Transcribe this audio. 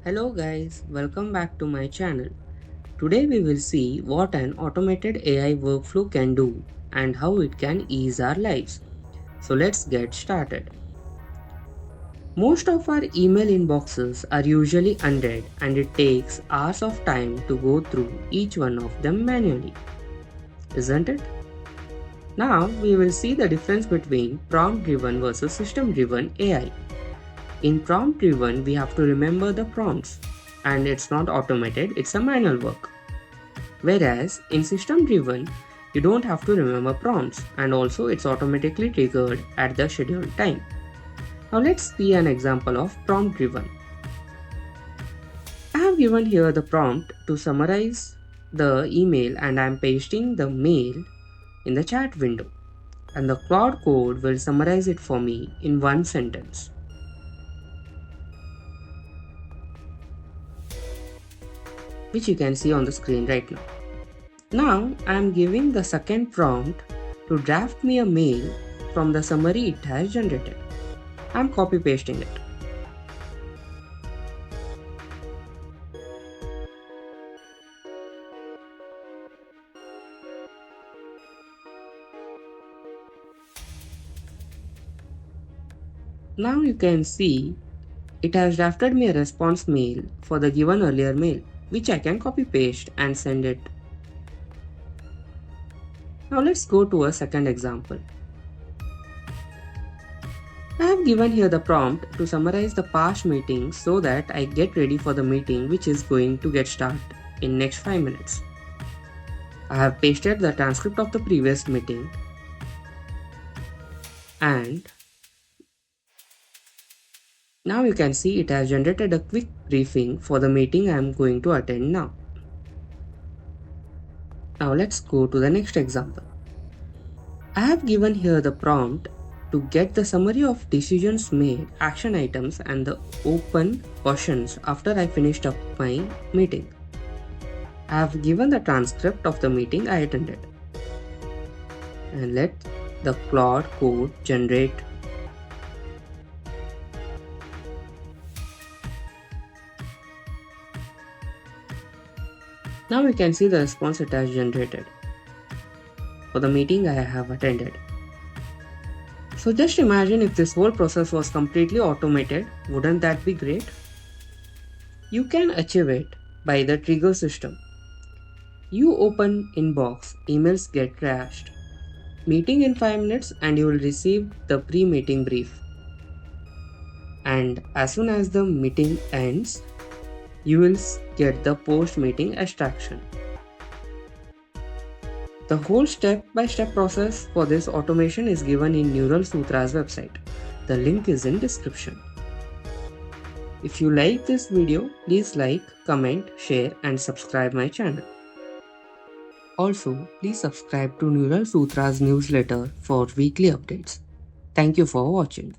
Hello guys, welcome back to my channel. Today we will see what an automated AI workflow can do and how it can ease our lives. So let's get started. Most of our email inboxes are usually unread and it takes hours of time to go through each one of them manually, isn't it? Now we will see the difference between prompt driven versus system driven AI. In prompt driven, we have to remember the prompts and it's not automated, it's a manual work. Whereas in system driven, you don't have to remember prompts and also it's automatically triggered at the scheduled time. Now let's see an example of prompt driven. I have given here the prompt to summarize the email and I am pasting the mail in the chat window. And the Claude code will summarize it for me in one sentence. Which you can see on the screen right now. Now I am giving the second prompt to draft me a mail from the summary it has generated. I am copy pasting it. Now you can see it has drafted me a response mail for the given earlier mail, which I can copy paste and send it. Now let's go to a second example. I have given here the prompt to summarize the past meetings so that I get ready for the meeting which is going to get started in next 5 minutes. I have pasted the transcript of the previous meeting and now you can see it has generated a quick briefing for the meeting I am going to attend now. Now let's go to the next example. I have given here the prompt to get the summary of decisions made, action items and the open questions after I finished up my meeting. I have given the transcript of the meeting I attended. And let the Claude code generate. Now we can see the response it has generated for the meeting I have attended. So just imagine if this whole process was completely automated, wouldn't that be great? You can achieve it by the trigger system. You open inbox, emails get trashed. Meeting in 5 minutes and you will receive the pre-meeting brief. And as soon as the meeting ends, you will get the post-meeting extraction. The whole step-by-step process for this automation is given in NeuralSutras website. The link is in description. If you like this video, please like, comment, share and subscribe my channel. Also, please subscribe to NeuralSutras newsletter for weekly updates. Thank you for watching.